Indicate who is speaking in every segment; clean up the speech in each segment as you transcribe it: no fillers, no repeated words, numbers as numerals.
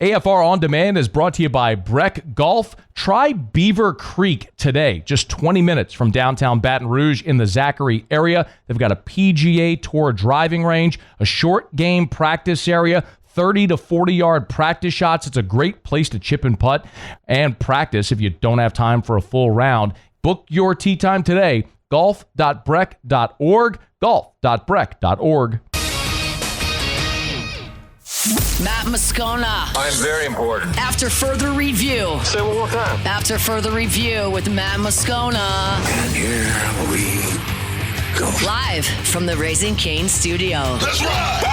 Speaker 1: AFR On Demand is brought to you by Breck Golf. Try Beaver Creek today, just 20 minutes from downtown Baton Rouge in the Zachary area. They've got a PGA Tour driving range, a short game practice area, 30 to 40-yard practice shots. It's a great place to chip and putt and practice if you don't have time for a full round. Book your tee time today, golf.breck.org, golf.breck.org.
Speaker 2: Matt Moscona.
Speaker 3: I'm very important.
Speaker 2: After further review.
Speaker 3: Say it one more time.
Speaker 2: After further review with Matt Moscona.
Speaker 3: And here we go.
Speaker 2: Live from the Raising Cane studio.
Speaker 3: Let's ride!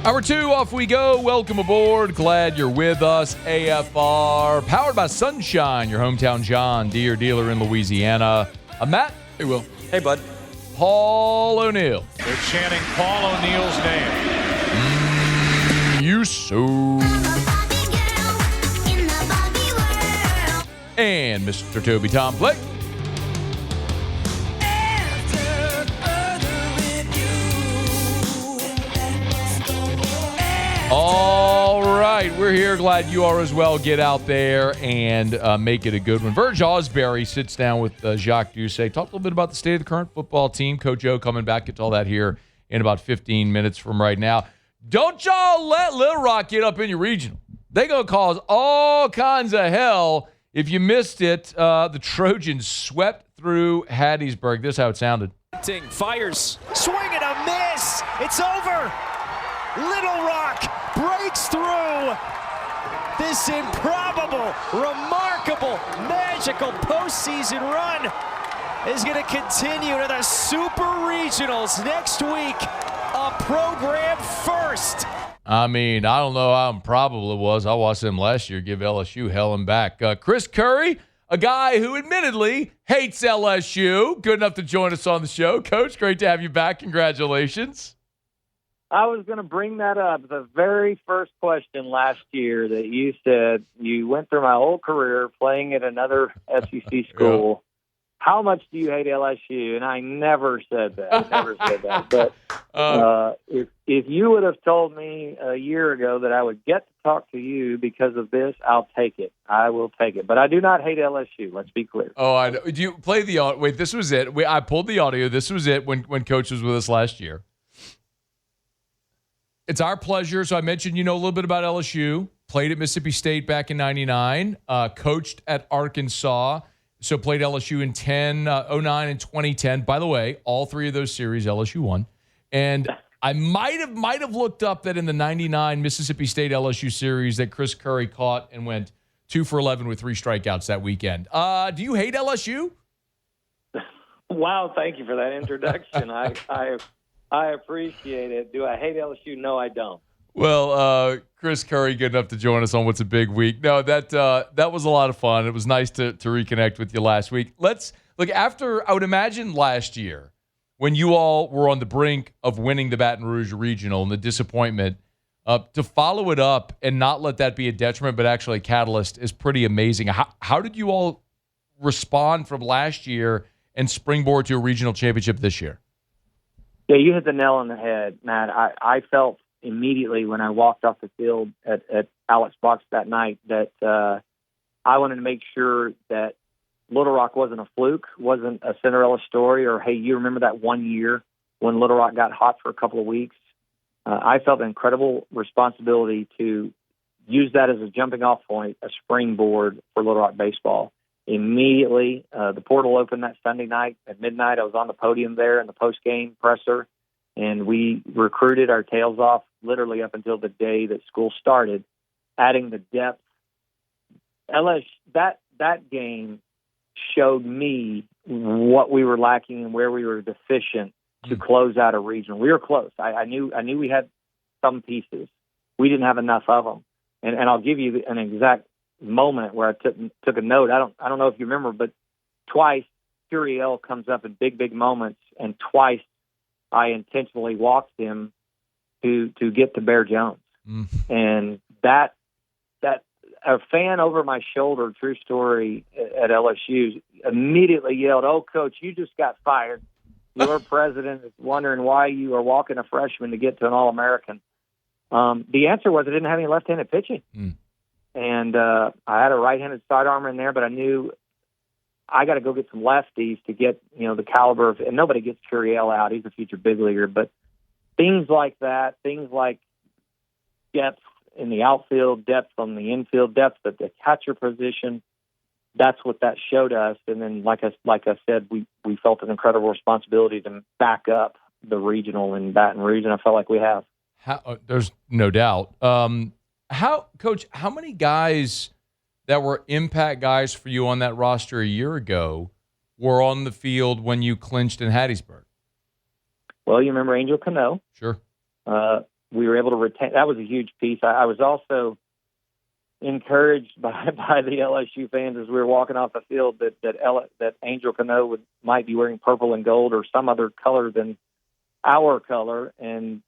Speaker 1: Hour 2, off we go. Welcome aboard. Glad you're with us. AFR, powered by Sunshine, your hometown John Deere dealer in Louisiana. I'm Matt.
Speaker 4: Hey, Will.
Speaker 5: Hey, bud.
Speaker 1: Paul O'Neill.
Speaker 6: They're chanting Paul O'Neill's name.
Speaker 1: You so. And Mr. Toby Tom Blake. All right, we're here. Glad you are as well. Get out there and make it a good one. Verge Ausberry sits down with Jacques Doucet. Talk a little bit about the state of the current football team. Coach O coming back. Get to all that here in about 15 minutes from right now. Don't y'all let Little Rock get up in your regional. They going to cause all kinds of hell. If you missed it, the Trojans swept through Hattiesburg. This is how it sounded.
Speaker 7: Fires. Swing and a miss. It's over. Little Rock breaks through this improbable, remarkable, magical postseason run is going to continue to the Super Regionals next week, a program first.
Speaker 1: I mean, I don't know how improbable it was. I watched them last year give LSU hell and back. Chris Curry, a guy who admittedly hates LSU, good enough to join us on the show. Coach, great to have you back. Congratulations.
Speaker 5: I was going to bring that up. The very first question last year that you said, you went through my whole career playing at another SEC school. Yeah. How much do you hate LSU? And I never said that. But if you would have told me a year ago that I would get to talk to you because of this, I'll take it. I will take it. But I do not hate LSU. Let's be clear.
Speaker 1: Oh, I know. Do you play the audio? Wait, this was it. I pulled the audio. This was it when Coach was with us last year. It's our pleasure. So I mentioned, a little bit about LSU. Played at Mississippi State back in 99. Coached at Arkansas. So played LSU in 09 and 2010. By the way, all three of those series LSU won. And I might have looked up that in the 99 Mississippi State LSU series that Chris Curry caught and went 2 for 11 with 3 strikeouts that weekend. Do you hate LSU?
Speaker 5: Wow, thank you for that introduction. I appreciate it. Do I hate LSU? No, I don't.
Speaker 1: Well, Chris Curry, good enough to join us on What's a Big Week. No, that was a lot of fun. It was nice to reconnect with you last week. Let's look after, I would imagine last year when you all were on the brink of winning the Baton Rouge Regional and the disappointment, to follow it up and not let that be a detriment but actually a catalyst is pretty amazing. How did you all respond from last year and springboard to a regional championship this year?
Speaker 5: Yeah, you hit the nail on the head, Matt. I felt immediately when I walked off the field at Alex Box that night that I wanted to make sure that Little Rock wasn't a fluke, wasn't a Cinderella story, or, hey, you remember that one year when Little Rock got hot for a couple of weeks? I felt an incredible responsibility to use that as a jumping-off point, a springboard for Little Rock baseball. Immediately, the portal opened that Sunday night at midnight. I was on the podium there in the post-game presser, and we recruited our tails off literally up until the day that school started, adding the depth. That game showed me what we were lacking and where we were deficient to close out a regional. We were close. I knew we had some pieces. We didn't have enough of them, and I'll give you an exact moment where I took a note. I don't know if you remember, but twice Curiel comes up in big moments, and twice I intentionally walked him to get to Bear Jones. And that a fan over my shoulder, true story, at LSU, immediately yelled, "Oh, Coach, you just got fired. Your president is wondering why you are walking a freshman to get to an All-American." The answer was I didn't have any left-handed pitching. And I had a right-handed sidearmer in there, but I knew I got to go get some lefties to get, the caliber of – and nobody gets Curiel out. He's a future big leaguer. But things like that, things like depth in the outfield, depth on the infield, depth at the catcher position, that's what that showed us. And then, like I said, we felt an incredible responsibility to back up the regional in Baton Rouge, and I felt like we have.
Speaker 1: There's no doubt. Coach, how many guys that were impact guys for you on that roster a year ago were on the field when you clinched in Hattiesburg?
Speaker 5: Well, you remember Angel Cano.
Speaker 1: Sure.
Speaker 5: We were able to retain. That was a huge piece. I was also encouraged by the LSU fans as we were walking off the field that Angel Cano might be wearing purple and gold or some other color than our color, and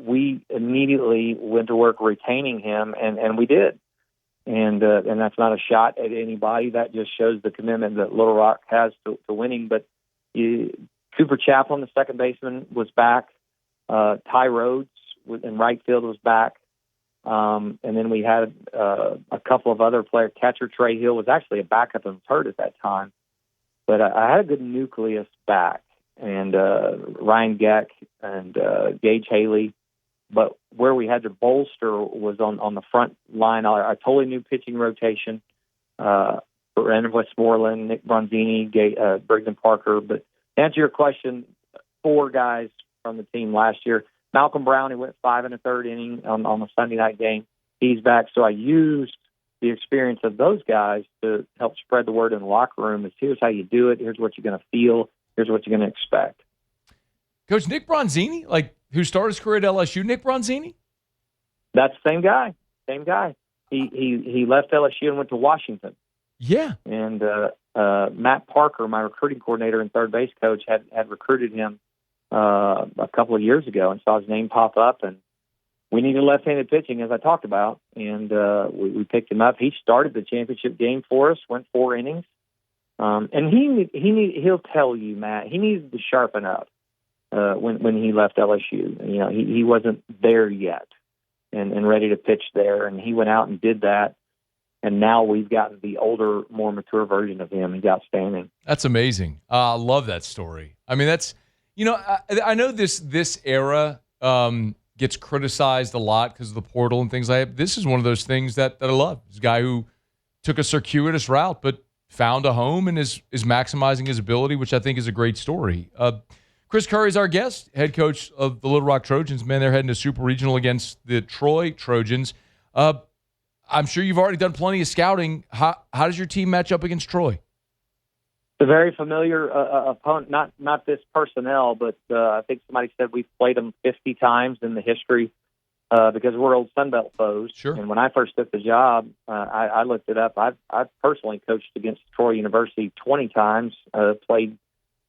Speaker 5: we immediately went to work retaining him, and we did. And that's not a shot at anybody. That just shows the commitment that Little Rock has to winning. But Cooper Chaplin, the second baseman, was back. Ty Rhodes in right field was back. And then we had a couple of other players. Catcher Trey Hill was actually a backup and was hurt at that time. But I had a good nucleus back. And Ryan Geck and Gage Haley. But where we had to bolster was on the front line. A totally new pitching rotation. Brandon Westmoreland, Nick Bronzini, Brigden Parker. But to answer your question, 4 guys from the team last year. Malcolm Brown, he went 5 1/3 inning on the Sunday night game. He's back. So I used the experience of those guys to help spread the word in the locker room. Is here's how you do it. Here's what you're going to feel. Here's what you're going to expect.
Speaker 1: Coach, Nick Bronzini, who started his career at LSU, Nick Bronzini?
Speaker 5: That's the same guy. Same guy. He left LSU and went to Washington.
Speaker 1: Yeah.
Speaker 5: And Matt Parker, my recruiting coordinator and third base coach, had recruited him a couple of years ago and saw his name pop up. And we needed left-handed pitching, as I talked about, and we picked him up. He started the championship game for us, went 4 innings. And he'll tell you, Matt, he needed to sharpen up when he left LSU. He wasn't there yet and ready to pitch there. And he went out and did that. And now we've gotten the older, more mature version of him. He's outstanding. That's
Speaker 1: amazing. I love that story. I mean, that's, I know this era gets criticized a lot because of the portal and things like that. This is one of those things that I love. This guy who took a circuitous route, but found a home and is maximizing his ability, which I think is a great story. Chris Curry is our guest, head coach of the Little Rock Trojans. Man, they're heading to Super Regional against the Troy Trojans. I'm sure you've already done plenty of scouting. How does your team match up against Troy?
Speaker 5: It's a very familiar opponent, not this personnel, but I think somebody said we've played them 50 times in the history because we're old Sunbelt foes.
Speaker 1: Sure.
Speaker 5: And when I first took the job, I looked it up. I've personally coached against Troy University 20 times, played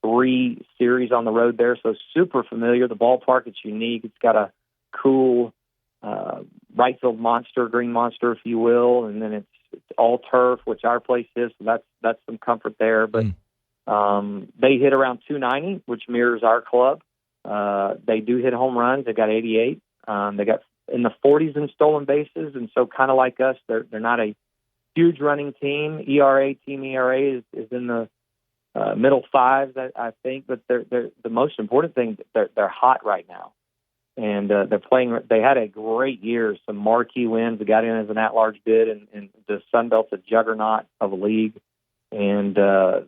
Speaker 5: 3 series on the road there, so super familiar. The ballpark, it's unique. It's got a cool right field monster, green monster, if you will, and then it's all turf, which our place is, so that's some comfort there. But they hit around 290, which mirrors our club. They do hit home runs. They got 88. They got in the 40s in stolen bases, and so kind of like us, they're not a huge running team. Team ERA is in the middle 5s, I think. But they're the most important thing. They're hot right now, and they're playing. They had a great year, some marquee wins. They got in as an at-large bid, and the Sun Belt's a juggernaut of a league, and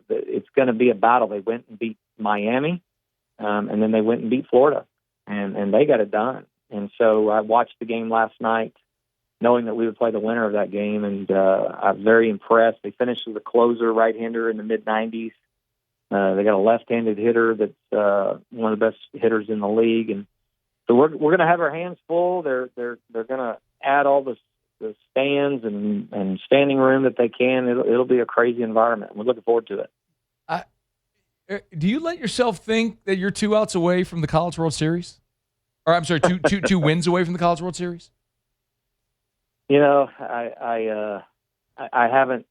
Speaker 5: it's going to be a battle. They went and beat Miami, and then they went and beat Florida, and they got it done. And so I watched the game last night, knowing that we would play the winner of that game, and I'm very impressed. They finished with a closer right-hander in the mid-90s. They got a left-handed hitter that's one of the best hitters in the league, and so we're going to have our hands full. They're going to add all the stands and standing room that they can. It'll be a crazy environment. We're looking forward to it.
Speaker 1: Do you let yourself think that you're 2 outs away from the College World Series? Or I'm sorry, two wins away from the College World Series?
Speaker 5: I I haven't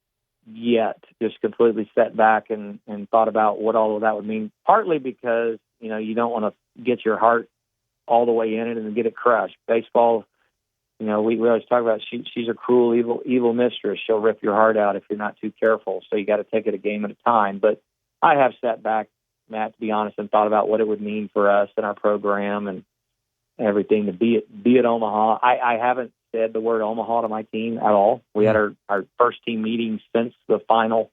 Speaker 5: yet just completely sat back and thought about what all of that would mean, partly because, you don't want to get your heart all the way in it and then get it crushed. Baseball, we always talk about she's a cruel, evil mistress. She'll rip your heart out if you're not too careful. So you got to take it a game at a time. But I have sat back, Matt, to be honest, and thought about what it would mean for us and our program and everything to be at Omaha. I haven't said the word Omaha to my team at all. We had our first team meeting since the final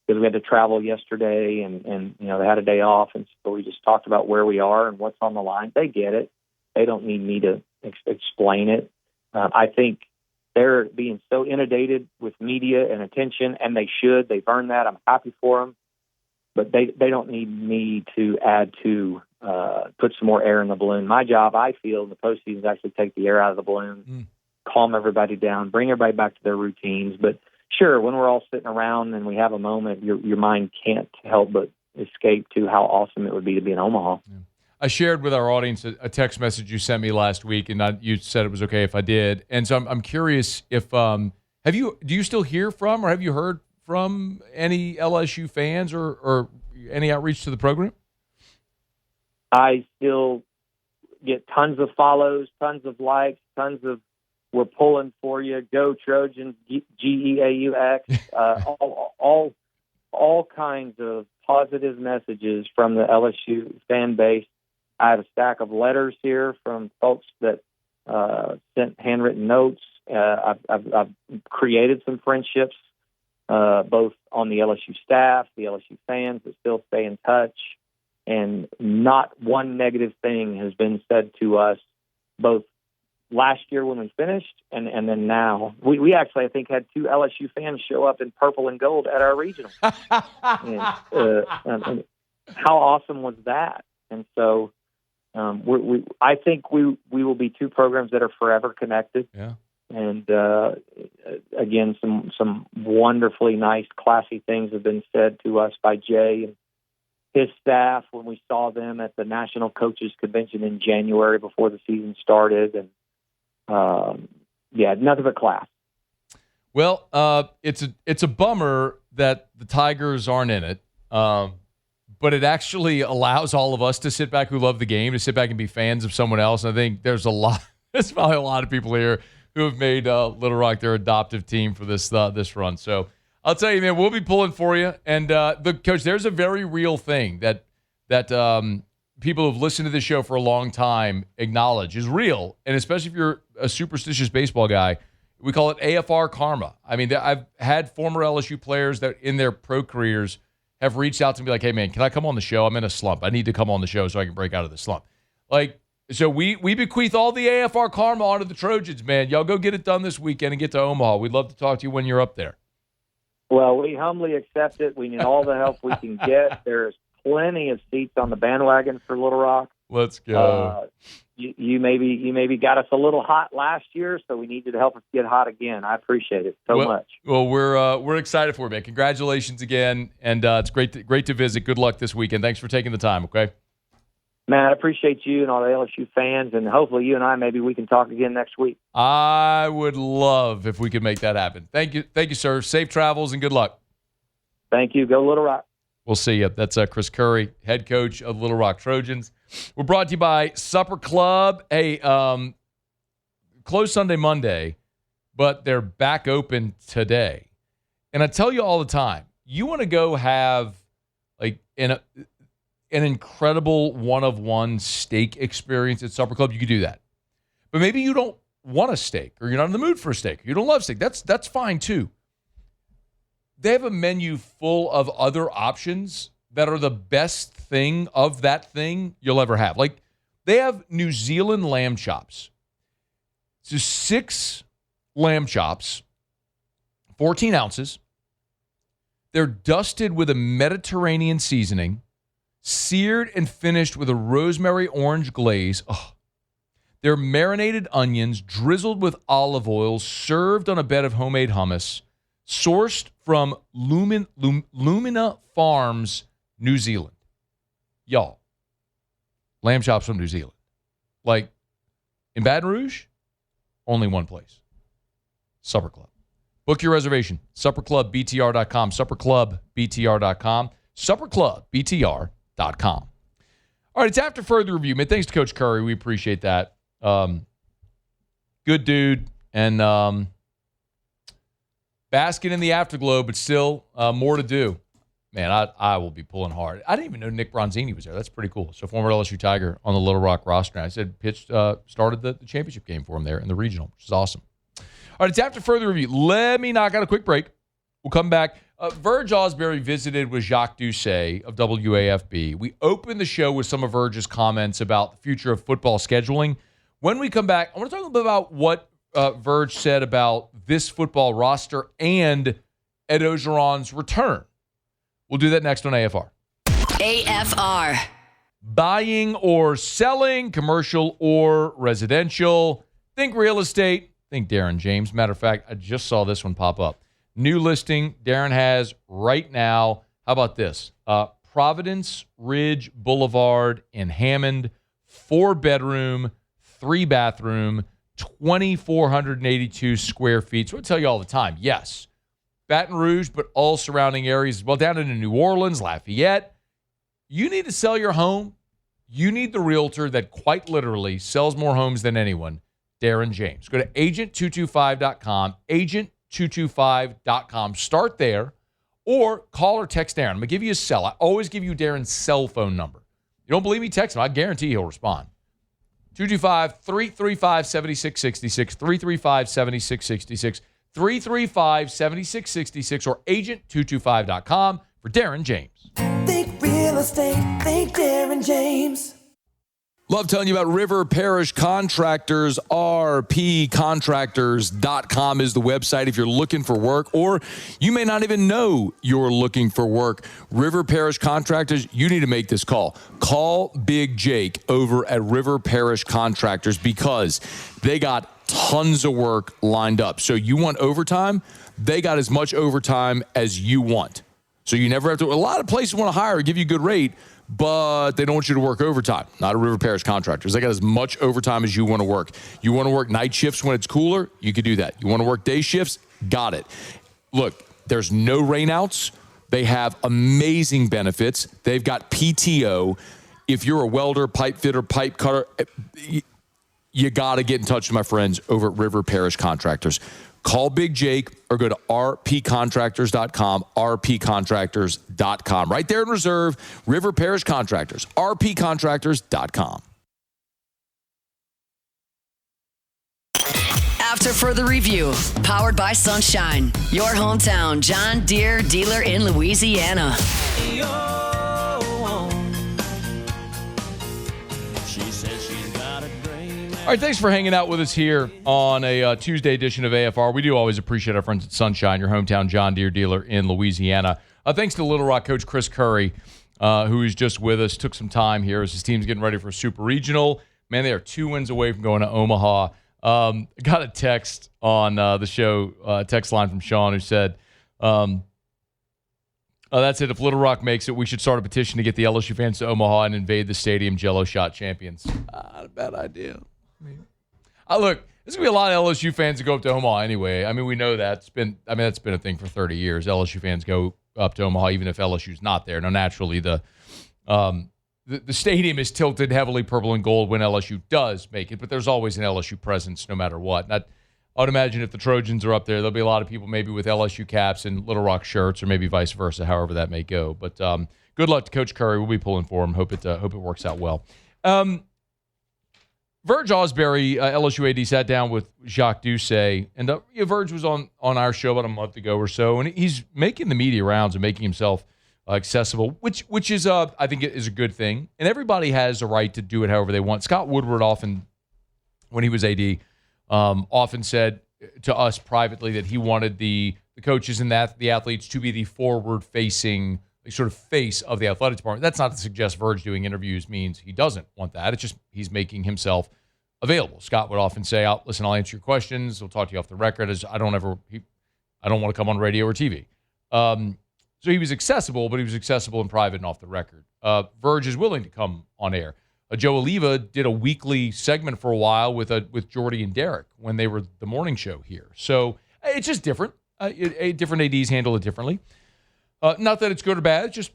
Speaker 5: because we had to travel yesterday and they had a day off. And so we just talked about where we are and what's on the line. They get it. They don't need me to explain it. I think they're being so inundated with media and attention, and they should. They've earned that. I'm happy for them. But they don't need me to add to put some more air in the balloon. My job, I feel, in the postseason is actually take the air out of the balloon, calm everybody down, bring everybody back to their routines. But sure, when we're all sitting around and we have a moment, your mind can't help but escape to how awesome it would be to be in Omaha.
Speaker 1: Yeah. I shared with our audience a text message you sent me last week, and you said it was okay if I did. And so I'm curious if do you still hear from or have you heard from any LSU fans or any outreach to the program?
Speaker 5: I still get tons of follows, tons of likes, tons of "we're pulling for you, go Trojans, GEAUX," all kinds of positive messages from the LSU fan base. I have a stack of letters here from folks that sent handwritten notes. I've created some friendships, both on the LSU staff, the LSU fans that still stay in touch, and not one negative thing has been said to us, both last year when we finished and then now. We actually, I think, had 2 LSU fans show up in purple and gold at our regional. and how awesome was that? And so I think we will be 2 programs that are forever connected.
Speaker 1: Yeah.
Speaker 5: And again, some wonderfully nice, classy things have been said to us by Jay and his staff when we saw them at the National Coaches Convention in January before the season started. And nothing but class.
Speaker 1: Well, it's a bummer that the Tigers aren't in it, but it actually allows all of us to sit back who love the game to sit back and be fans of someone else. And I think there's probably a lot of people here who have made Little Rock their adoptive team for this run. So I'll tell you, man, we'll be pulling for you. And Coach, there's a very real thing that people who've listened to this show for a long time acknowledge is real. And especially if you're a superstitious baseball guy, we call it AFR karma. I mean, I've had former LSU players that in their pro careers have reached out to me like, hey, man, can I come on the show? I'm in a slump. I need to come on the show so I can break out of the slump. So we bequeath all the AFR karma onto the Trojans, man. Y'all go get it done this weekend and get to Omaha. We'd love to talk to you when you're up there.
Speaker 5: Well, we humbly accept it. We need all the help we can get. There's plenty of seats on the bandwagon for Little Rock.
Speaker 1: Let's go.
Speaker 5: You maybe got us a little hot last year, so we need you to help us get hot again. I appreciate it so much.
Speaker 1: Well, we're excited for it, man. Congratulations again, and it's great to visit. Good luck this weekend. Thanks for taking the time. Okay.
Speaker 5: Man, I appreciate you and all the LSU fans, and hopefully you and I, maybe we can talk again next week.
Speaker 1: I would love if we could make that happen. Thank you, sir. Safe travels and good luck.
Speaker 5: Thank you. Go Little Rock.
Speaker 1: We'll see you. That's Chris Curry, head coach of Little Rock Trojans. We're brought to you by Supper Club. Hey, closed Sunday, Monday, but they're back open today. And I tell you all the time, you want to go have like an incredible one-of-one steak experience at Supper Club, you could do that. But maybe you don't want a steak, or you're not in the mood for a steak. You don't love steak. That's fine too. They have a menu full of other options that are the best thing of that thing you'll ever have. Like, they have New Zealand lamb chops. So 6 lamb chops, 14 ounces. They're dusted with a Mediterranean seasoning, seared and finished with a rosemary orange glaze. Oh. They're marinated onions, drizzled with olive oil, served on a bed of homemade hummus, sourced from Lumina Farms, New Zealand. Y'all, lamb chops from New Zealand. Like, in Baton Rouge, only one place. Supper Club. Book your reservation. SupperClubBTR.com. SupperClubBTR.com. SupperClubBTR.com. All right, it's after further review. Man, thanks to Coach Curry. We appreciate that. Good dude. And basking in the afterglow, but still more to do. Man, I will be pulling hard. I didn't even know Nick Bronzini was there. That's pretty cool. So former LSU Tiger on the Little Rock roster. And I said started the championship game for him there in the regional, which is awesome. All right, it's after further review. Let me knock out a quick break. We'll come back. Verge Ausberry visited with Jacques Doucet of WAFB. We opened the show with some of Verge's comments about the future of football scheduling. When we come back, I want to talk a little bit about what Verge said about this football roster and Ed Orgeron's return. We'll do that next on AFR.
Speaker 2: AFR.
Speaker 1: Buying or selling, commercial or residential. Think real estate. Think Darren James. Matter of fact, I just saw this one pop up. New listing Darren has right now. How about this? Providence Ridge Boulevard in Hammond. 4-bedroom, 3-bathroom, 2,482 square feet. So I tell you all the time, yes. Baton Rouge, but all surrounding areas as well, down into New Orleans, Lafayette. You need to sell your home. You need the realtor that quite literally sells more homes than anyone, Darren James. Go to agent225.com, agent225.com. Start there or call or text Darren. I'm going to give you a cell. I always give you Darren's cell phone number. You don't believe me? Text him. I guarantee he'll respond. 225-335-7666, 335-7666. 335-7666 or agent225.com for Darren James.
Speaker 4: Think real estate, think Darren James.
Speaker 1: Love telling you about River Parish Contractors. rpcontractors.com is the website if you're looking for work, or you may not even know you're looking for work. River Parish Contractors, you need to make this call. Call Big Jake over at River Parish Contractors because they got tons of work lined up. So you want overtime? They got as much overtime as you want. So you never have to. A lot of places want to hire, give you a good rate, but they don't want you to work overtime. Not a River Parish Contractors. They got as much overtime as you want to work. You want to work night shifts when it's cooler? You can do that. You want to work day shifts? Got it. Look, there's no rainouts. They have amazing benefits. They've got PTO. If you're a welder, pipe fitter, pipe cutter, you got to get in touch with my friends over at River Parish Contractors. Call Big Jake or go to rpcontractors.com, rpcontractors.com. Right there in Reserve, River Parish Contractors, rpcontractors.com.
Speaker 2: After further review, powered by Sunshine, your hometown John Deere dealer in Louisiana.
Speaker 1: All right, thanks for hanging out with us here on a Tuesday edition of AFR. We do always appreciate our friends at Sunshine, your hometown John Deere dealer in Louisiana. Thanks to Little Rock coach Chris Curry, who is just with us, took some time here as his team's getting ready for a Super Regional. Man, they are 2 wins away from going to Omaha. Got a text on the show, text line from Sean, who said, that's it. If Little Rock makes it, we should start a petition to get the LSU fans to Omaha and invade the stadium, Jello shot champions. Not a bad idea. Look, there's going to be a lot of LSU fans that go up to Omaha anyway. I mean, we know that. That's been a thing for 30 years. LSU fans go up to Omaha even if LSU's not there. Now, naturally, the stadium is tilted heavily purple and gold when LSU does make it, but there's always an LSU presence no matter what. I would imagine if the Trojans are up there, there'll be a lot of people maybe with LSU caps and Little Rock shirts or maybe vice versa, however that may go. But good luck to Coach Curry. We'll be pulling for him. Hope it works out well. Verge Ausberry, LSU AD, sat down with Jacques Doucet, and Verge was on our show about a month ago or so, and he's making the media rounds and making himself accessible, which is, I think, is a good thing. And everybody has a right to do it however they want. Scott Woodward often, when he was AD, often said to us privately that he wanted the coaches and the athletes to be the forward-facing sort of face of the athletic department. That's not to suggest Verge doing interviews means he doesn't want that. It's just he's making himself available. Scott would often say, listen, I'll answer your questions. We'll talk to you off the record. I don't want to come on radio or TV. So he was accessible, but he was accessible in private and off the record. Verge is willing to come on air. Joe Oliva did a weekly segment for a while with Jordy and Derek when they were the morning show here. So it's just different. different ADs handle it differently. Not that it's good or bad, it's just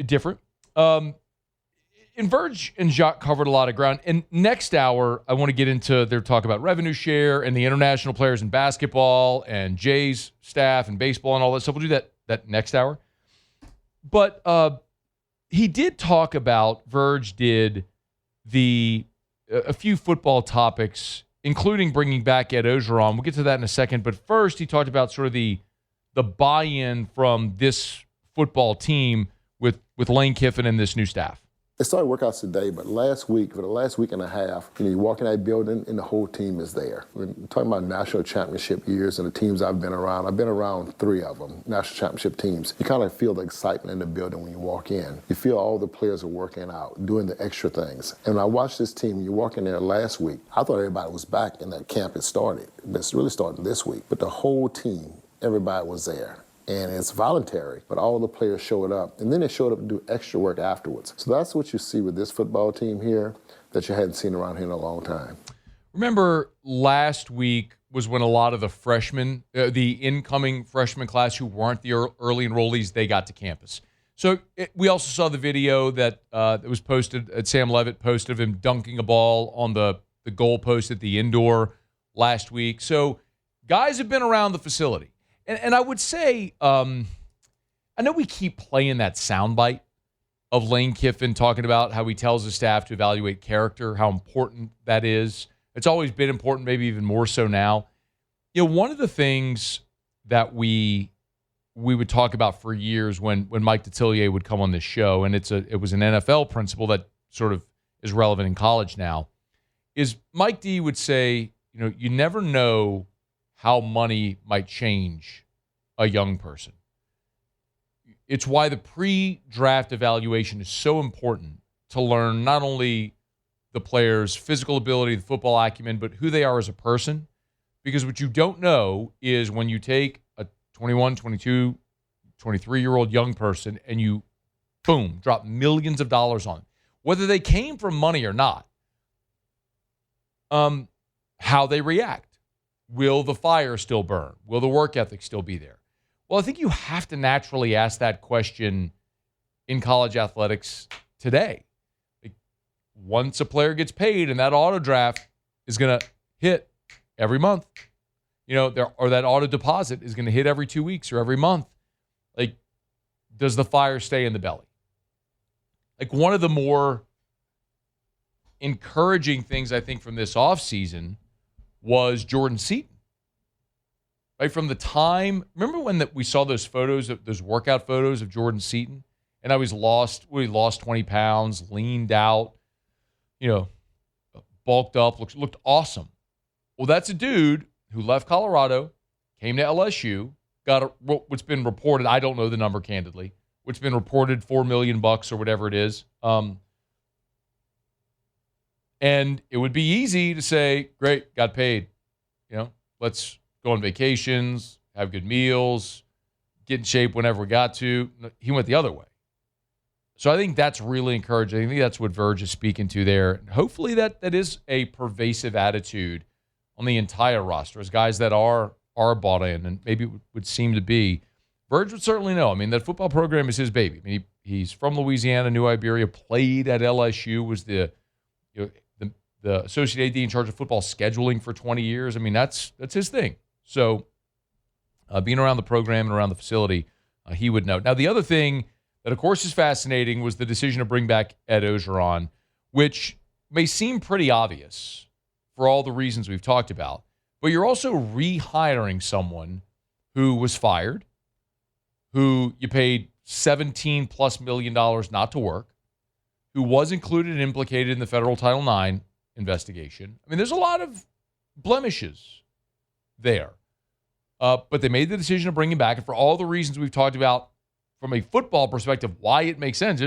Speaker 1: different. And Verge and Jacques covered a lot of ground. And next hour, I want to get into their talk about revenue share and the international players in basketball and Jay's staff and baseball and all that stuff. We'll do that next hour. But he did talk about, Verge did, a few football topics, including bringing back Ed Orgeron. We'll get to that in a second. But first, he talked about sort of the buy-in from this football team with Lane Kiffin and this new staff.
Speaker 8: It started workouts today, but for the last week and a half, you walk in that building and the whole team is there. We're talking about national championship years and the teams I've been around. I've been around 3 of them, national championship teams. You kind of feel the excitement in the building when you walk in. You feel all the players are working out, doing the extra things. And when I watched this team, you walk in there last week, I thought everybody was back and that camp had started. But it's really starting this week. But the whole team, everybody was there. And it's voluntary, but all the players showed up. And then they showed up to do extra work afterwards. So that's what you see with this football team here that you hadn't seen around here in a long time.
Speaker 1: Remember last week was when a lot of the freshmen, the incoming freshman class who weren't the early enrollees, they got to campus. So we also saw the video that was posted, Sam Levitt posted of him dunking a ball on the goal post at the indoor last week. So guys have been around the facility. And I would say, I know we keep playing that soundbite of Lane Kiffin talking about how he tells his staff to evaluate character, how important that is. It's always been important, maybe even more so now. One of the things that we would talk about for years when Mike Detillier would come on this show, and it was an NFL principle that sort of is relevant in college now, is Mike D would say, you never know how money might change a young person. It's why the pre-draft evaluation is so important to learn not only the player's physical ability, the football acumen, but who they are as a person. Because what you don't know is when you take a 21, 22, 23-year-old young person and you, boom, drop millions of dollars on them, whether they came from money or not, how they react. Will the fire still burn? Will the work ethic still be there? Well, I think you have to naturally ask that question in college athletics today. Once a player gets paid and that auto draft is going to hit every month, or that auto deposit is going to hit every 2 weeks or every month, does the fire stay in the belly? One of the more encouraging things I think from this offseason was Jordan Seaton. From the time, remember when we saw those workout photos of Jordan Seaton, and he lost 20 pounds, leaned out, bulked up, looked awesome. Well, that's a dude who left Colorado, came to LSU, got what's been reported, I don't know the number candidly, what's been reported $4 million or whatever it is. And it would be easy to say, great, got paid. Let's go on vacations, have good meals, get in shape whenever we got to. He went the other way. So I think that's really encouraging. I think that's what Verge is speaking to there. Hopefully that is a pervasive attitude on the entire roster as guys that are bought in, and maybe would seem to be. Verge would certainly know. That football program is his baby. He's from Louisiana, New Iberia, played at LSU, was the associate AD in charge of football scheduling for 20 years. That's his thing. So being around the program and around the facility, he would know. Now, the other thing that, of course, is fascinating was the decision to bring back Ed Orgeron, which may seem pretty obvious for all the reasons we've talked about. But you're also rehiring someone who was fired, who you paid $17+ million not to work, who was included and implicated in the federal Title IX investigation. There's a lot of blemishes there. But they made the decision to bring him back. And for all the reasons we've talked about from a football perspective, why it makes sense.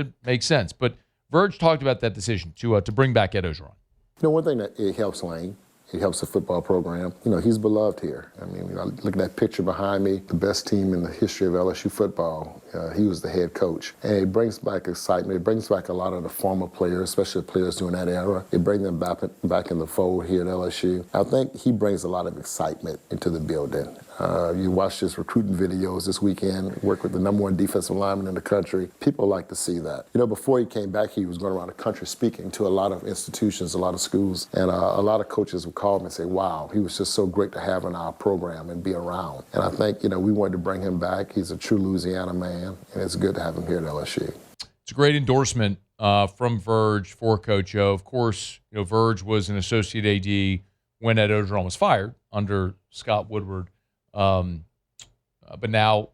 Speaker 1: But Verge talked about that decision to bring back Ed Orgeron.
Speaker 8: One thing that it helps Lane, it helps the football program. He's beloved here. Look at that picture behind me, the best team in the history of LSU football. He was the head coach. And it brings back excitement. It brings back a lot of the former players, especially the players during that era. It brings them back in the fold here at LSU. I think he brings a lot of excitement into the building. You watch his recruiting videos this weekend, work with the #1 defensive lineman in the country. People like to see that. Before he came back, he was going around the country speaking to a lot of institutions, a lot of schools, and a lot of coaches would call him and say, wow, he was just so great to have in our program and be around. And I think, we wanted to bring him back. He's a true Louisiana man, and it's good to have him here at LSU.
Speaker 1: It's a great endorsement from Verge for Coach O. Of course, Verge was an associate AD when Ed Orgeron was fired under Scott Woodward, but now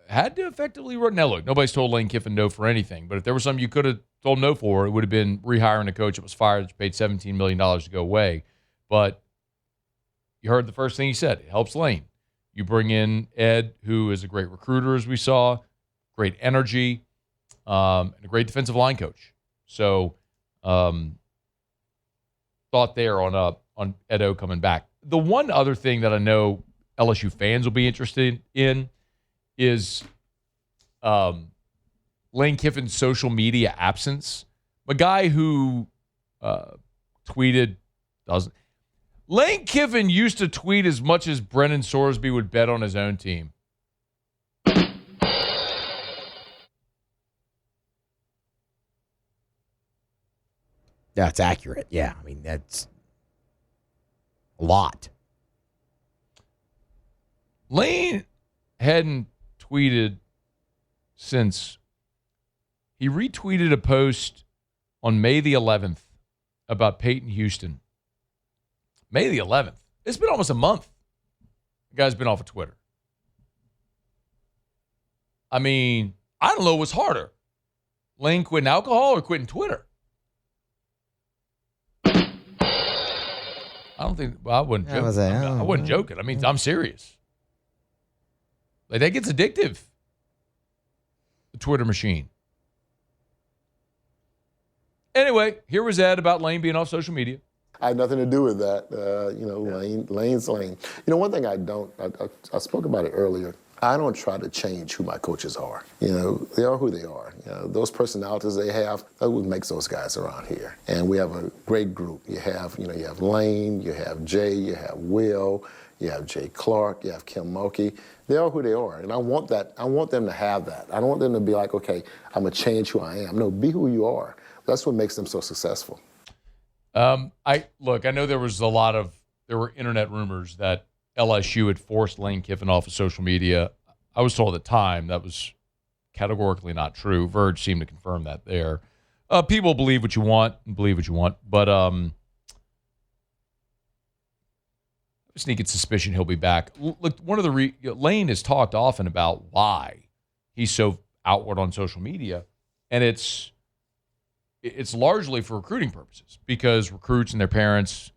Speaker 1: had to effectively run. Now, look, nobody's told Lane Kiffin no for anything, but if there was something you could have told no for, it would have been rehiring a coach that was fired that paid $17 million to go away. But you heard the first thing he said. It helps Lane. You bring in Ed, who is a great recruiter, as we saw, great energy, and a great defensive line coach. So, thought there on Ed O coming back. The one other thing that I know LSU fans will be interested in is Lane Kiffin's social media absence. A guy who tweeted doesn't. Lane Kiffin used to tweet as much as Brennan Sorsby would bet on his own team.
Speaker 9: That's accurate. Yeah, I mean, that's a lot.
Speaker 1: Lane hadn't tweeted since he retweeted a post on May the 11th about Peyton Houston. May the 11th. It's been almost a month. The guy's been off of Twitter. I mean, I don't know what's harder. Lane quitting alcohol or quitting Twitter? I don't think, well, I wouldn't joke. I wasn't joking. I mean, I'm serious. Like, that gets addictive. The Twitter machine. Anyway, here was Ed about Lane being off social media.
Speaker 8: I had nothing to do with that. Lane's Lane. One thing I spoke about it earlier. I don't try to change who my coaches are. They are who they are. Those personalities they have, that's what makes those guys around here. And we have a great group. You have Lane, you have Jay, you have Will, you have Jay Clark, you have Kim Mulkey. They are who they are. And I want them to have that. I don't want them to be like, okay, I'm going to change who I am. No, be who you are. That's what makes them so successful.
Speaker 1: I know there were internet rumors that LSU had forced Lane Kiffin off of social media. I was told at the time that was categorically not true. Verge seemed to confirm that there. People believe what you want and believe what you want, but a sneaking suspicion he'll be back. Look, Lane has talked often about why he's so outward on social media, and it's largely for recruiting purposes because recruits and their parents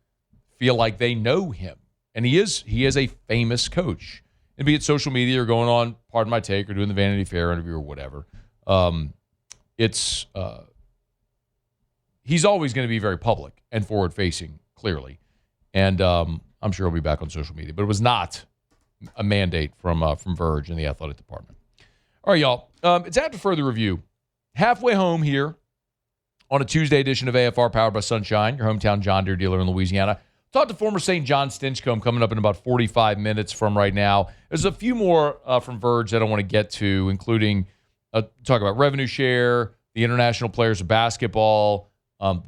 Speaker 1: feel like they know him. And he is a famous coach. And be it social media or going on Pardon My Take or doing the Vanity Fair interview or whatever, he's always going to be very public and forward-facing, clearly. And I'm sure he'll be back on social media. But it was not a mandate from Verge in the athletic department. All right, y'all. It's after further review. Halfway home here on a Tuesday edition of AFR powered by Sunshine, your hometown John Deere dealer in Louisiana. Talk to former St. John Stinchcomb coming up in about 45 minutes from right now. There's a few more from Verge that I want to get to, including talk about revenue share, the international players of basketball,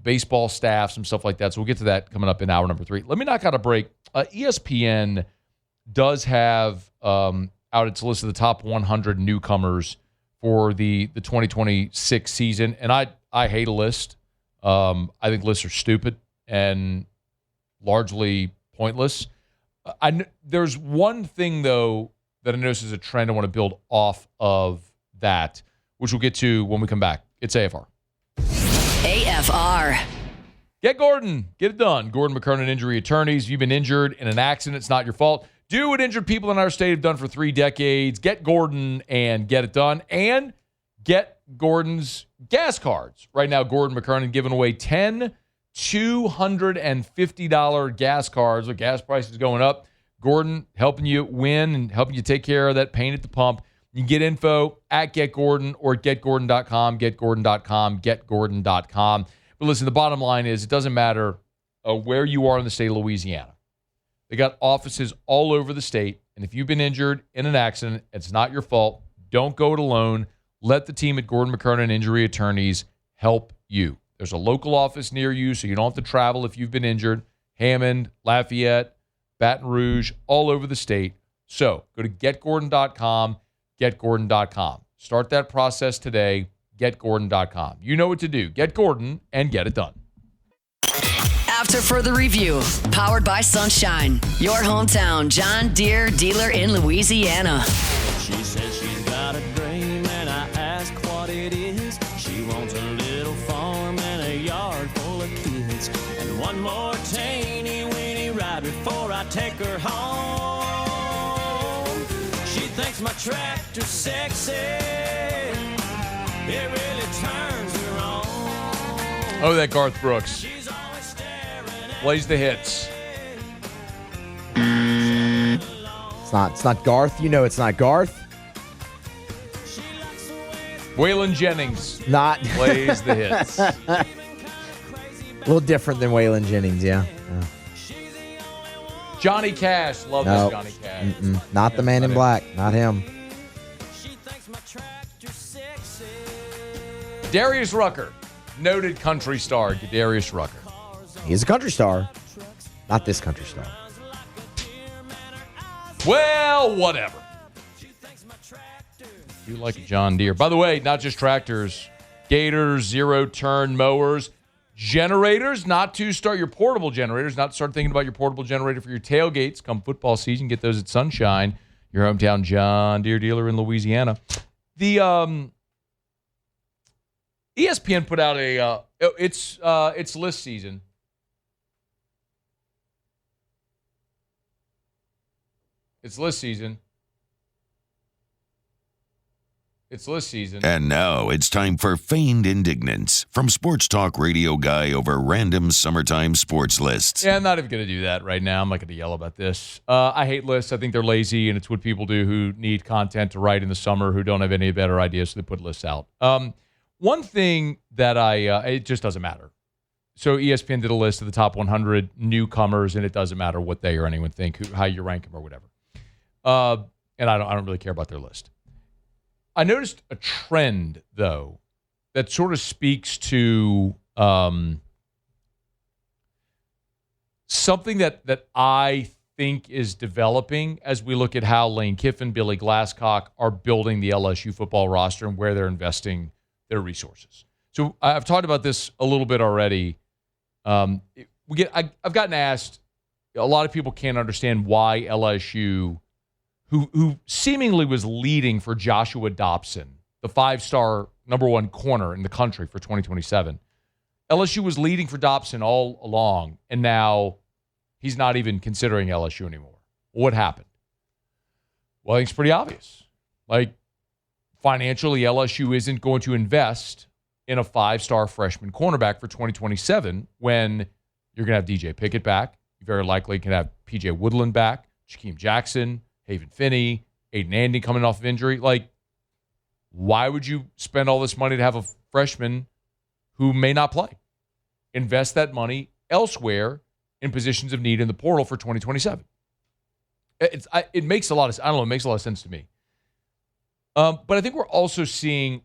Speaker 1: baseball staff, some stuff like that. So we'll get to that coming up in hour number 3. Let me knock out a break. ESPN does have out its list of the top 100 newcomers for the 2026 season, and I hate a list. I think lists are stupid and largely pointless. There's one thing, though, that I notice is a trend I want to build off of that, which we'll get to when we come back. It's AFR.
Speaker 2: AFR.
Speaker 1: Get Gordon. Get it done. Gordon McKernan Injury Attorneys. If you've been injured in an accident, it's not your fault. Do what injured people in our state have done for 3 decades. Get Gordon and get it done. And get Gordon's gas cards. Right now, Gordon McKernan giving away 10 $250 gas cards with gas prices going up. Gordon helping you win and helping you take care of that pain at the pump. You can get info at GetGordon or at GetGordon.com, GetGordon.com, GetGordon.com. But listen, the bottom line is it doesn't matter where you are in the state of Louisiana. They got offices all over the state. And if you've been injured in an accident, it's not your fault. Don't go it alone. Let the team at Gordon McKernan Injury Attorneys help you. There's a local office near you, so you don't have to travel if you've been injured. Hammond, Lafayette, Baton Rouge, all over the state. So go to getgordon.com, getgordon.com. Start that process today, getgordon.com. You know what to do. Get Gordon and get it done.
Speaker 2: After further review, powered by Sunshine, your hometown John Deere dealer in Louisiana.
Speaker 10: She says she's got a dream, and I ask what it is. She wants a little farm and a yard full of kids, and one more teeny-weeny ride before I take her home. She thinks my tractor's sexy. It really turns her on.
Speaker 1: Oh, that Garth Brooks. Plays the hits.
Speaker 9: It's not Garth. You know it's not Garth.
Speaker 1: Waylon Jennings
Speaker 9: Not
Speaker 1: plays the hits.
Speaker 9: A little different than Waylon Jennings, yeah.
Speaker 1: Johnny Cash. Love
Speaker 9: No.
Speaker 1: this Johnny Cash.
Speaker 9: Not the man in black. Not him.
Speaker 1: Darius Rucker. Noted country star, Darius Rucker.
Speaker 9: He's a country star. Not this country star.
Speaker 1: Well, whatever. You like a John Deere. By the way, not just tractors, gators, zero-turn mowers, generators, not to start your portable generators, not to start thinking about your portable generator for your tailgates. Come football season, get those at Sunshine, your hometown John Deere dealer in Louisiana. The ESPN put out it's list season. It's list season. It's list season.
Speaker 11: And now it's time for Feigned Indignance from Sports Talk Radio Guy over random summertime sports lists.
Speaker 1: Yeah, I'm not even going to do that right now. I'm not going to yell about this. I hate lists. I think they're lazy, and it's what people do who need content to write in the summer who don't have any better ideas, so they put lists out. One thing that it just doesn't matter. So ESPN did a list of the top 100 newcomers, and it doesn't matter what they or anyone think, how you rank them or whatever. And I don't really care about their list. I noticed a trend, though, that sort of speaks to something that I think is developing as we look at how Lane Kiffin, Billy Glasscock are building the LSU football roster and where they're investing their resources. So I've talked about this a little bit already. I've gotten asked, a lot of people can't understand why LSU, who seemingly was leading for Joshua Dobson, the 5-star number 1 corner in the country for 2027. LSU was leading for Dobson all along, and now he's not even considering LSU anymore. What happened? Well, I think it's pretty obvious. Like, financially, LSU isn't going to invest in a 5-star freshman cornerback for 2027 when you're going to have DJ Pickett back. You very likely can have P.J. Woodland back, Shaquem Jackson, Haven Finney, Aiden Andy coming off of injury. Like, why would you spend all this money to have a freshman who may not play? Invest that money elsewhere in positions of need in the portal for 2027. It makes a lot of, I don't know, it makes a lot of sense to me. But I think we're also seeing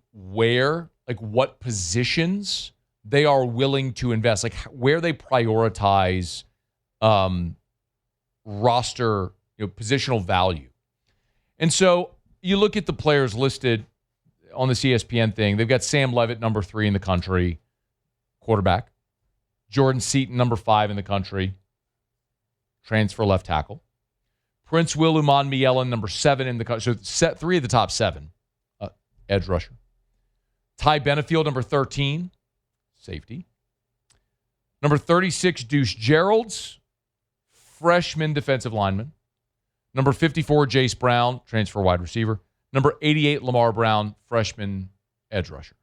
Speaker 1: what positions they are willing to invest, like where they prioritize roster, positional value. And so you look at the players listed on this ESPN thing. They've got Sam Leavitt, number 3 in the country, quarterback. Jordan Seaton, number 5 in the country, transfer left tackle. Prince Will Uman-Mielen, number 7 in the country. So 3 of the top 7, edge rusher. Ty Benefield, number 13, safety. Number 36, Deuce Geralds, freshman defensive lineman. Number 54, Jace Brown, transfer wide receiver. Number 88, Lamar Brown, freshman edge rusher.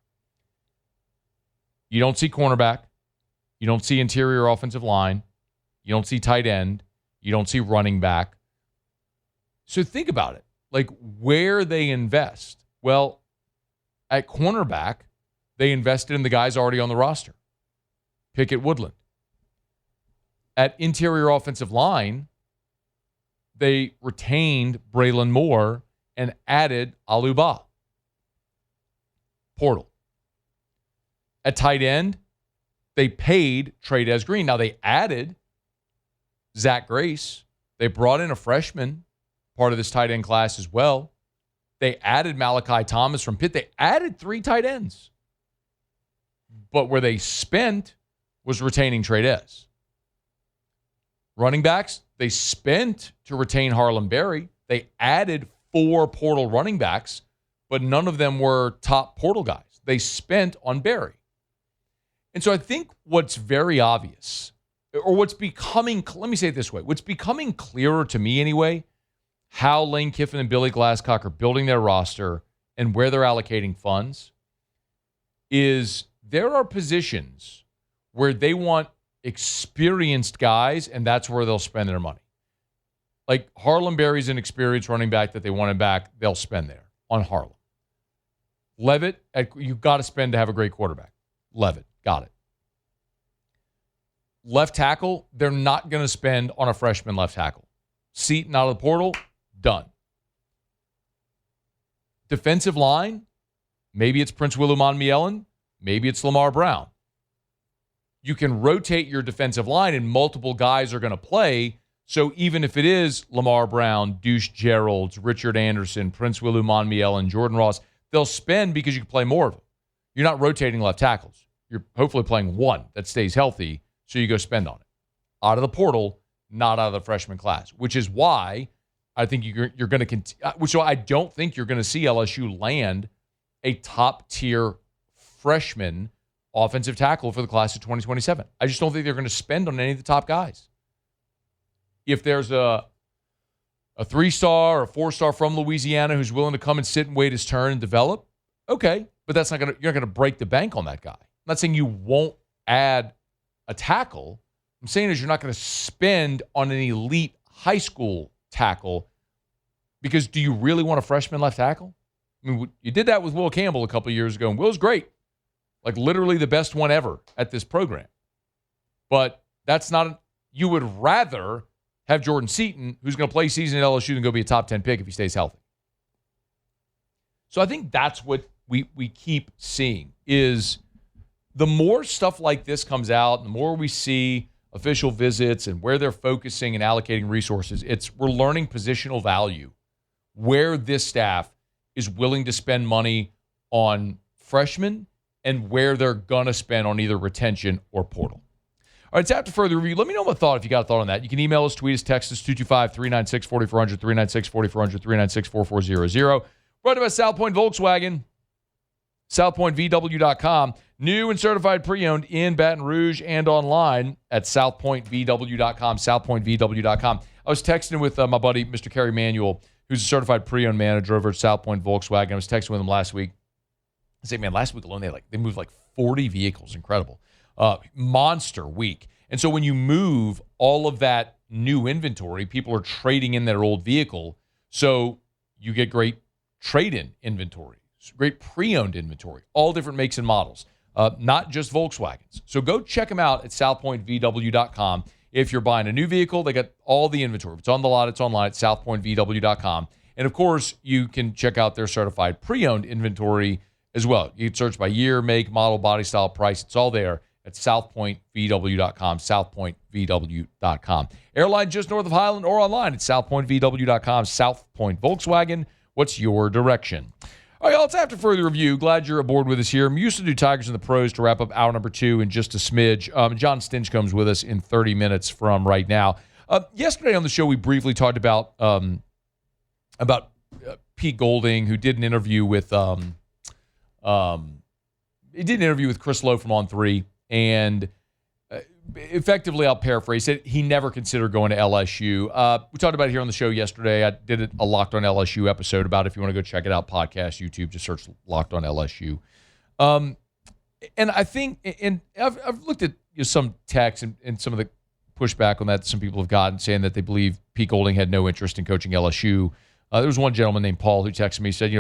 Speaker 1: You don't see cornerback. You don't see interior offensive line. You don't see tight end. You don't see running back. So think about it. Like, where they invest. Well, at cornerback, they invested in the guys already on the roster. Pickett, Woodland. At interior offensive line, they retained Braylon Moore and added Aluba. Portal. At tight end, they paid Trey Green. Now, they added Zach Grace. They brought in a freshman, part of this tight end class as well. They added Malachi Thomas from Pitt. They added 3 tight ends. But where they spent was retaining Trades. Running backs, they spent to retain Harlem Berry. They added 4 portal running backs, but none of them were top portal guys. They spent on Berry. And so I think what's very obvious, or what's becoming, let me say it this way, what's becoming clearer to me anyway, how Lane Kiffin and Billy Glasscock are building their roster and where they're allocating funds, is there are positions where they want experienced guys, and that's where they'll spend their money. Like Harlem Berry's an experienced running back that they want him back, they'll spend there on Harlem. Levitt, you've got to spend to have a great quarterback. Levitt, got it. Left tackle, they're not going to spend on a freshman left tackle. Seaton out of the portal, done. Defensive line, maybe it's Prince Willoughby, maybe it's Lamar Brown. You can rotate your defensive line and multiple guys are going to play. So even if it is Lamar Brown, Deuce Geralds, Richard Anderson, Prince Willoughby, and Jordan Ross, they'll spend because you can play more of them. You're not rotating left tackles. You're hopefully playing one that stays healthy, so you go spend on it. Out of the portal, not out of the freshman class, which is why I think you're going to continue. Which I don't think you're going to see LSU land a top-tier freshman offensive tackle for the class of 2027. I just don't think they're going to spend on any of the top guys. If there's a 3-star or a 4-star from Louisiana who's willing to come and sit and wait his turn and develop, okay, but that's not going to, you're not going to break the bank on that guy. I'm not saying you won't add a tackle. I'm saying is you're not going to spend on an elite high school tackle, because do you really want a freshman left tackle? I mean, you did that with Will Campbell a couple of years ago, and Will's great. Like literally the best one ever at this program. But that's not, you would rather have Jordan Seaton, who's going to play season at LSU, than go be a top 10 pick if he stays healthy. So I think that's what we keep seeing, is the more stuff like this comes out, the more we see official visits and where they're focusing and allocating resources, we're learning positional value, where this staff is willing to spend money on freshmen and where they're going to spend on either retention or portal. All right, it's after further review. Let me know my thought if you got a thought on that. You can email us, tweet us, text us, 225-396-4400, 396-4400, 396-4400. Brought to you by South Point Volkswagen, southpointvw.com. New and certified pre-owned in Baton Rouge and online at southpointvw.com, southpointvw.com. I was texting with my buddy, Mr. Kerry Manuel, who's a certified pre-owned manager over at South Point Volkswagen. I was texting with him last week. I say, man, last week alone, they moved like 40 vehicles. Incredible. Monster week. And so when you move all of that new inventory, people are trading in their old vehicle. So you get great trade-in inventory, great pre-owned inventory, all different makes and models, not just Volkswagens. So go check them out at southpointvw.com. If you're buying a new vehicle, they got all the inventory. If it's on the lot, it's online at southpointvw.com. And of course, you can check out their certified pre-owned inventory as well. You can search by year, make, model, body style, price. It's all there at southpointvw.com, southpointvw.com. Airline just north of Highland or online at southpointvw.com. South Point Volkswagen, what's your direction? All right, y'all, it's after further review. Glad you're aboard with us here. I'm used to do Tigers and the Pros to wrap up hour number 2 in just a smidge. John Stinchcomb's with us in 30 minutes from right now. Yesterday on the show, we briefly talked about Pete Golding, who did an interview with Chris Lowe from On 3, and effectively, I'll paraphrase it, he never considered going to LSU. We talked about it here on the show yesterday. I did a Locked on LSU episode about it. If you want to go check it out, podcast, YouTube, just search Locked on LSU. And I think, and I've looked at some texts and some of the pushback on that some people have gotten, saying that they believe Pete Golding had no interest in coaching LSU. There was one gentleman named Paul who texted me, said,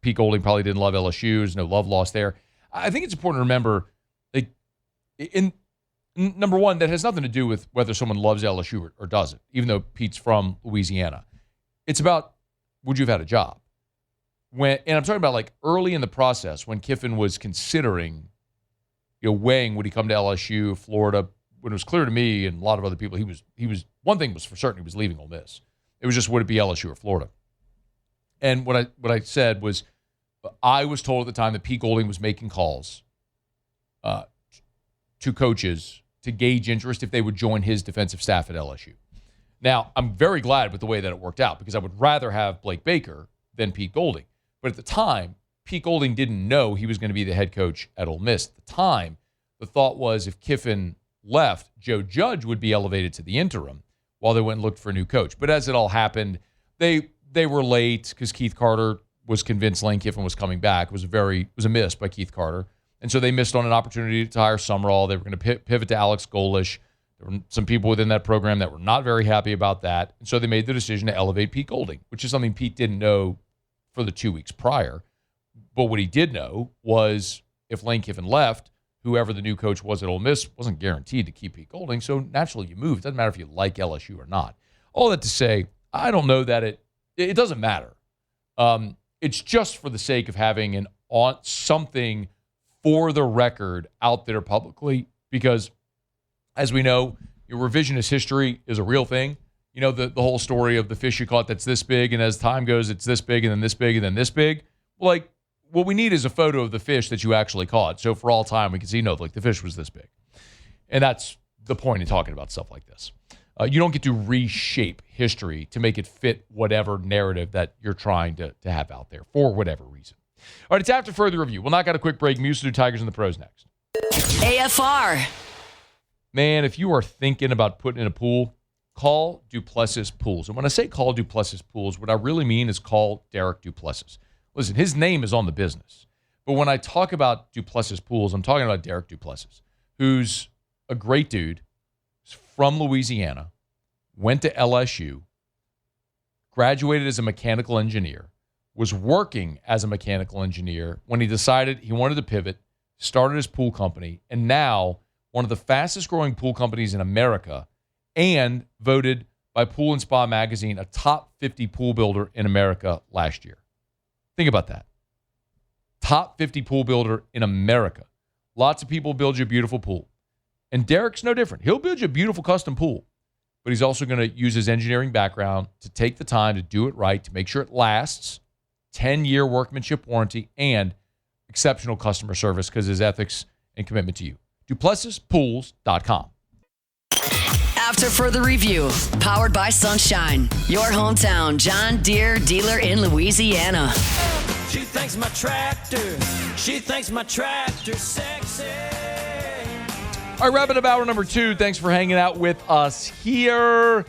Speaker 1: Pete Golding probably didn't love LSU. There's no love lost there. I think it's important to remember, like, Number one, that has nothing to do with whether someone loves LSU or doesn't, even though Pete's from Louisiana. It's about, would you have had a job? And I'm talking about like early in the process when Kiffin was considering, weighing would he come to LSU, Florida, when it was clear to me and a lot of other people, he was one thing was for certain, he was leaving Ole Miss. It was just, would it be LSU or Florida? And what I said was, I was told at the time that Pete Golding was making calls to coaches to gauge interest if they would join his defensive staff at LSU. Now, I'm very glad with the way that it worked out because I would rather have Blake Baker than Pete Golding. But at the time, Pete Golding didn't know he was going to be the head coach at Ole Miss. At the time, the thought was if Kiffin left, Joe Judge would be elevated to the interim while they went and looked for a new coach. But as it all happened, they were late because Keith Carter was convinced Lane Kiffin was coming back. It was a miss by Keith Carter. And so they missed on an opportunity to hire Summerall. They were going to pivot to Alex Golish. There were some people within that program that were not very happy about that. And so they made the decision to elevate Pete Golding, which is something Pete didn't know for the 2 weeks prior. But what he did know was if Lane Kiffin left, whoever the new coach was at Ole Miss wasn't guaranteed to keep Pete Golding. So naturally you move. It doesn't matter if you like LSU or not. All that to say, I don't know that it doesn't matter. It's just for the sake of having something for the record out there publicly, because as we know, your revisionist history is a real thing. The whole story of the fish you caught that's this big, and as time goes, it's this big, and then this big, and then this big. Like, what we need is a photo of the fish that you actually caught. So for all time, we can see, the fish was this big. And that's the point in talking about stuff like this. You don't get to reshape history to make it fit whatever narrative that you're trying to have out there for whatever reason. All right, it's After Further Review. We'll knock out a quick break. Muse to do Tigers and the Pros next.
Speaker 2: AFR.
Speaker 1: Man, if you are thinking about putting in a pool, call Duplessis Pools. And when I say call Duplessis Pools, what I really mean is call Derek Duplessis. Listen, his name is on the business. But when I talk about Duplessis Pools, I'm talking about Derek Duplessis, who's a great dude, from Louisiana, went to LSU, graduated as a mechanical engineer, was working as a mechanical engineer when he decided he wanted to pivot, started his pool company, and now one of the fastest growing pool companies in America, and voted by Pool and Spa Magazine a top 50 pool builder in America last year. Think about that. Top 50 pool builder in America. Lots of people build you a beautiful pool. And Derek's no different. He'll build you a beautiful custom pool, but he's also going to use his engineering background to take the time to do it right, to make sure it lasts, 10-year workmanship warranty, and exceptional customer service because his ethics and commitment to you. DuplessisPools.com.
Speaker 2: After Further Review, powered by Sunshine, your hometown John Deere dealer in Louisiana.
Speaker 10: She thinks my tractor sexy.
Speaker 1: All right, wrapping up hour number 2. Thanks for hanging out with us here.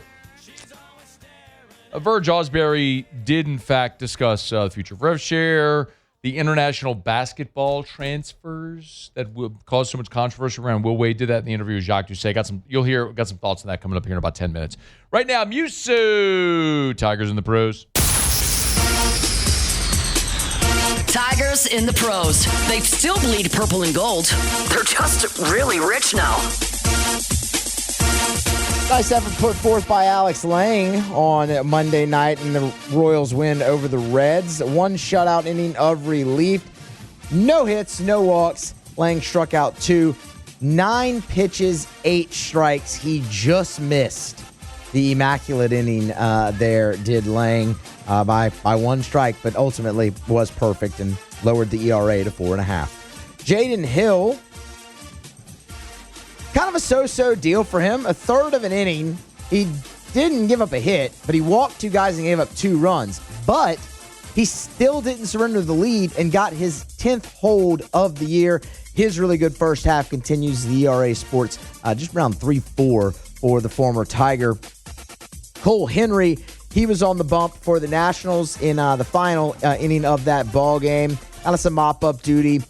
Speaker 1: Verge Ausberry did, in fact, discuss the future of rev share, the international basketball transfers that will cause so much controversy around. Will Wade did that in the interview with Jacques Doucet. Got some thoughts on that coming up here in about 10 minutes. Right now, Musu, Tigers and the Pros.
Speaker 2: Tigers in the Pros. They still bleed purple and gold. They're just really rich now.
Speaker 9: Nice effort put forth by Alex Lang on Monday night in the Royals win over the Reds. One shutout inning of relief. No hits, no walks. Lang struck out 2. 9 pitches, 8 strikes. He just missed the immaculate inning there, did Lang, by 1 strike, but ultimately was perfect and lowered the ERA to 4.5. Jaden Hill, kind of a so-so deal for him. A third of an inning. He didn't give up a hit, but he walked 2 guys and gave up 2 runs. But he still didn't surrender the lead and got his 10th hold of the year. His really good first half continues. The ERA sports just around 3.4 for the former Tiger. Cole Henry, he was on the bump for the Nationals in the final inning of that ball game. Out of some mop-up duty.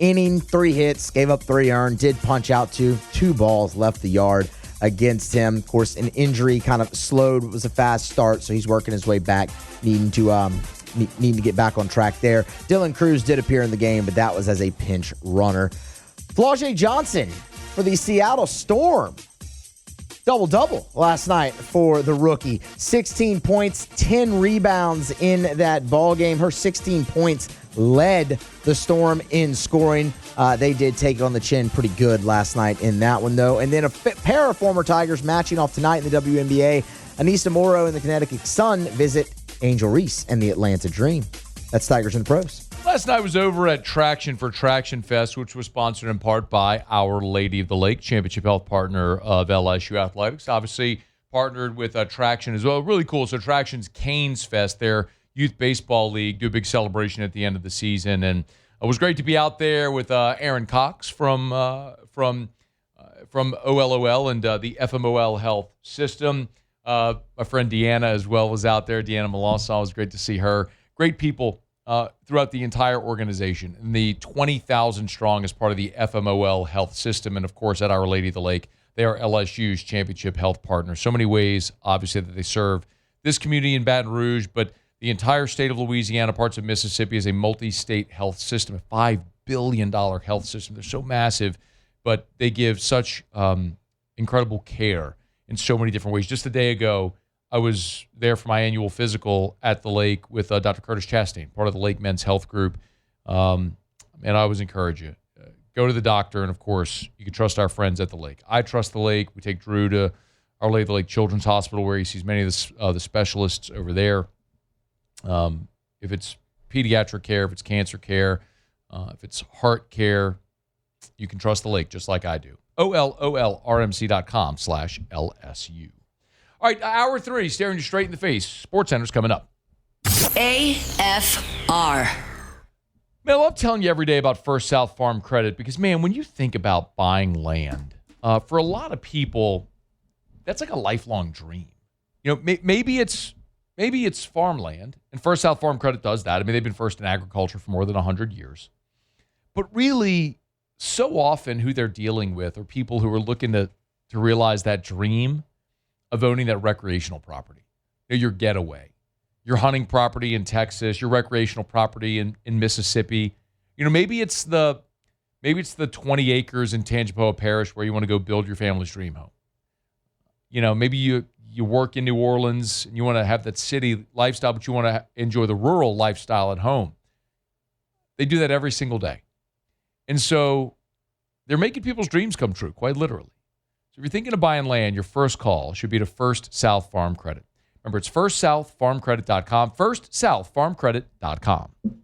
Speaker 9: Inning, 3 hits, gave up 3 earned, did punch out 2 balls left the yard against him. Of course, an injury kind of slowed. It was a fast start, so he's working his way back, needing to get back on track there. Dylan Cruz did appear in the game, but that was as a pinch runner. Flau'jae Johnson, for the Seattle Storm. Double-double last night for the rookie. 16 points, 10 rebounds in that ball game. Her 16 points led the Storm in scoring. They did take it on the chin pretty good last night in that one, though. And then a pair of former Tigers matching off tonight in the WNBA. Anissa Morrow and the Connecticut Sun visit Angel Reese and the Atlanta Dream. That's Tigers and Pros.
Speaker 1: Last night was over at Traction for Traction Fest, which was sponsored in part by Our Lady of the Lake, championship health partner of LSU Athletics. Obviously partnered with Traction as well. Really cool. So Traction's Canes Fest, their youth baseball league, do a big celebration at the end of the season. And it was great to be out there with Aaron Cox from OLOL and the FMOL Health System. My friend Deanna as well was out there. Deanna Melanson, it was great to see her. Great people throughout the entire organization. And the 20,000 strong as part of the FMOL Health System. And, of course, at Our Lady of the Lake, they are LSU's championship health partner. So many ways, obviously, that they serve this community in Baton Rouge, but the entire state of Louisiana, parts of Mississippi, is a multi-state health system, a $5 billion health system. They're so massive, but they give such incredible care in so many different ways. Just a day ago, I was there for my annual physical at the lake with Dr. Curtis Chastain, part of the Lake Men's Health Group. And I always encourage you, go to the doctor, and, of course, you can trust our friends at the lake. I trust the lake. We take Drew to Our Lady of the Lake Children's Hospital, where he sees many of the specialists over there. If it's pediatric care, if it's cancer care, if it's heart care, you can trust the lake just like I do. OLOLRMC.com/LSU. All right, hour 3, staring you straight in the face. SportsCenter's coming up.
Speaker 2: AFR.
Speaker 1: Man, I love telling you every day about First South Farm Credit because, man, when you think about buying land, for a lot of people, that's like a lifelong dream. You know, maybe it's farmland, and First South Farm Credit does that. I mean, they've been first in agriculture for more than 100 years. But really, so often who they're dealing with are people who are looking to realize that dream of owning that recreational property. You know, your getaway, your hunting property in Texas, your recreational property in Mississippi. You know, maybe it's the 20 acres in Tangipahoa Parish where you want to go build your family's dream home. You know, maybe you work in New Orleans and you want to have that city lifestyle, but you want to enjoy the rural lifestyle at home. They do that every single day. And so they're making people's dreams come true, quite literally. So if you're thinking of buying land, your first call should be to First South Farm Credit. Remember, it's firstsouthfarmcredit.com, firstsouthfarmcredit.com.